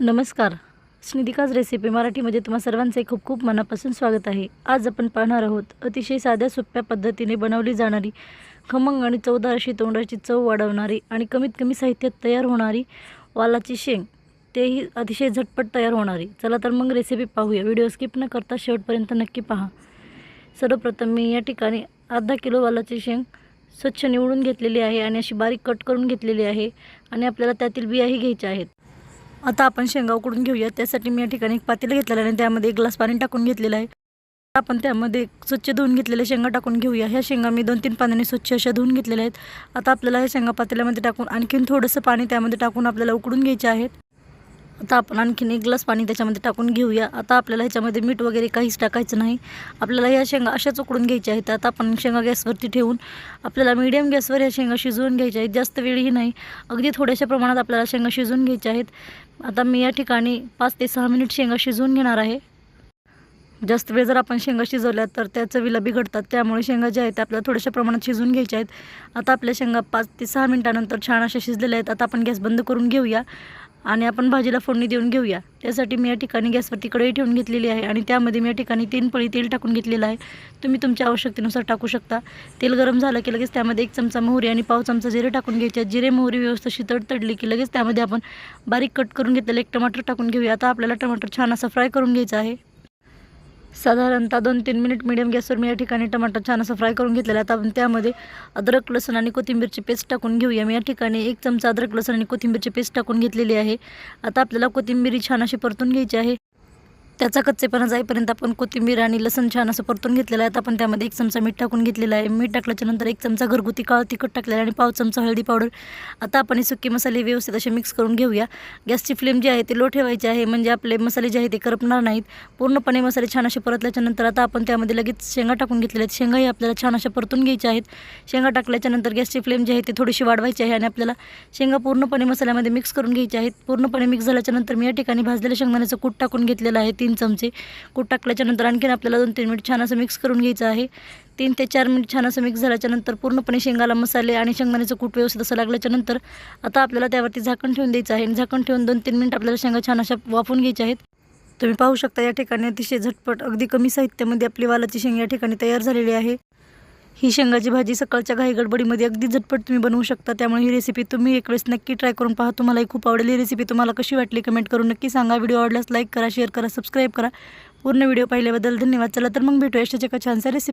नमस्कार. स्निधिकाज रेसिपी मराठीमध्ये तुम्हा सर्वांचे खूप खूप मनापासून स्वागत आहे. आज आपण पाहणार आहोत अतिशय साध्या सोप्या पद्धतीने बनवली जाणारी खमंग आणि चवदार अशी तोंडाची चव वाढवणारी आणि कमीत कमी साहित्यात तयार होणारी वालाची शेंग, तेही अतिशय झटपट तयार होणारी. चला तर मग रेसिपी पाहूया. व्हिडिओ स्किप न करता शेवटपर्यंत नक्की पहा. सर्वप्रथम मी या ठिकाणी अर्धा किलो वालाची शेंग स्वच्छ निवडून घेतलेली आहे आणि अशी बारीक कट करून घेतलेली आहे आणि आपल्याला त्यातील बियाही घ्यायच्या आहेत. आता आपण शेंगा उकडून घेऊया. त्यासाठी मी या ठिकाणी एक पातेलं घेतलेलं आहे आणि त्यामध्ये 1 ग्लास पाणी टाकून घेतलेलं आहे. आपण त्यामध्ये स्वच्छ धुवून घेतलेल्या शेंगा टाकून घेऊया. ह्या शेंगा मी 2-3 पाण्याने स्वच्छ अशा धुवून घेतलेल्या आहेत. आता आपल्याला ह्या शेंगा पातेल्यामध्ये टाकून आणखीन थोडंसं पाणी त्यामध्ये टाकून आपल्याला उकडून घ्यायचे आहेत. आता आपण आणखीन 1 ग्लास पाणी त्याच्यामध्ये टाकून घेऊया. आता आपल्याला ह्याच्यामध्ये मीठ वगैरे काहीच टाकायचं नाही. आपल्याला ह्या शेंगा अशाच उकडून घ्यायच्या आहेत. आता आपण शेंगा गॅसवरती ठेवून आपल्याला मीडियम गॅसवर ह्या शेंगा शिजवून घ्यायच्या आहेत. जास्त वेळही नाही, अगदी थोड्याशा प्रमाणात आपल्याला शेंगा शिजवून घ्यायच्या आहेत. आता मी या ठिकाणी 5 ते 6 मिनिट शेंगा शिजवून घेणार आहे. जास्त वेळ जर आपण शेंगा शिजवल्या तर त्या चवीला बिघडतात. त्यामुळे शेंगा ज्या आहेत त्या आपल्याला थोड्याशा प्रमाणात शिजवून घ्यायच्या आहेत. आता आपल्या शेंगा 5 ते 6 मिनिटानंतर छान अशा शिजलेल्या आहेत. आता आपण गॅस बंद करून घेऊया आणि आपण भाजीला फोडणी देऊन घेऊया. त्यासाठी मी या ठिकाणी गॅसवरती कढई ठेवून घेतलेली आहे आणि त्यामध्ये मी या ठिकाणी 3 पळी तेल टाकून घेतलेलं आहे. तुम्ही तुमच्या आवश्यकतेनुसार टाकू शकता. तेल गरम झालं की लगेच त्यामध्ये 1 चमचा मोहरी आणि पाव चमचा जिरे टाकून घ्यायचे. जिरे मोहरी व्यवस्थित तडतडली की लगेच त्यामध्ये आपण बारीक कट करून घेतलेलं 1 टमाटर टाकून घेऊया. आता आपल्याला टमाटर छान असं फ्राय करून घ्यायचं आहे. साधारणतः 2-3 मिनिट मीडियम गॅसवर मी या ठिकाणी टमाटर छान असं फ्राय करून घेतलेलं आहे. आता आपण त्यामध्ये अद्रक, लसूण आणि कोथिंबीरची पेस्ट टाकून घेऊया. मी या ठिकाणी 1 चमचा अद्रक, लसूण आणि कोथिंबीरची पेस्ट टाकून घेतलेली आहे. आता आपल्याला कोथिंबीर छान अशी परतून घ्यायची आहे. त्याचा कच्चेपणा जाईपर्यंत आपण कोथिंबीर आणि लसूण छान असं परतून घेतलेलं आहे. आता आपण त्यामध्ये 1 चमचा मीठ टाकून घेतलेलं आहे. मीठ टाकल्याच्यानंतर 1 चमचा घरगुती काळं तिखट टाकलेलं आहे आणि पाव चमचा हळदी पावडर. आता आपण हे सुके मसाले व्यवस्थित असे मिक्स करून घेऊया. गॅसची फ्लेम जी आहे ती लो ठेवायची आहे, म्हणजे आपले मसाले जे आहेत ते करपणार नाहीत. पूर्णपणे मसाले छान असे परतल्याच्यानंतर आता आपण त्यामध्ये लगेच शेंगा टाकून घेतलेल्या आहेत. शेंगाही आपल्याला छान अशा परतून घ्यायच्या आहेत. शेंगा टाकल्याच्यानंतर गॅसची फ्लेम जी आहे ती थोडीशी वाढवायची आहे आणि आपल्याला शेंगा पूर्णपणे मसाल्यामध्ये मिक्स करून घ्यायच्या आहेत. पूर्णपणे मिक्स झाल्याच्यानंतर मी या ठिकाणी भाजलेल्या शेंगदाण्याचं कूट टाकून घेतलेलं आहे 3 चमचे. कूट टाकल्याच्यानंतर आणखीन आपल्याला 2-3 मिनिट छान असं मिक्स करून घ्यायचं आहे. 3 ते 4 मिनिट छान असं मिक्स झाल्याच्यानंतर पूर्णपणे शेंगाला मसाले आणि शेंगदाण्याचं कूट व्यवस्थित असं लागल्याच्यानंतर आता आपल्याला त्यावरती झाकण ठेवून द्यायचं आहे आणि झाकण ठेवून 2-3 मिनिट आपल्याला शेंगा छान अशा वाफवून घ्यायच्या आहेत. तुम्ही पाहू शकता या ठिकाणी अतिशय झटपट अगदी कमी साहित्यामध्ये आपली वालाची शेंग या ठिकाणी तयार झालेली आहे. ही शेंगाची भाजी सकाळच्या घाई गडबडीमध्ये अगदी झटपट तुम्ही बनवू शकता. त्यामुळे ही रेसिपी तुम्ही एक वेळेस नक्की ट्राय करून पहा. तुम्हालाही खूप आवडेल. ही रेसिपी तुम्हाला कशी वाटली कमेंट करून नक्की सांगा. व्हिडिओ आवडल्यास लाईक करा, शेअर करा, सबस्क्राईब करा. पूर्ण व्हिडिओ पाहिल्याबद्दल धन्यवाद. चला तर मग भेटूया अशाच एका छानशा रेसिपी.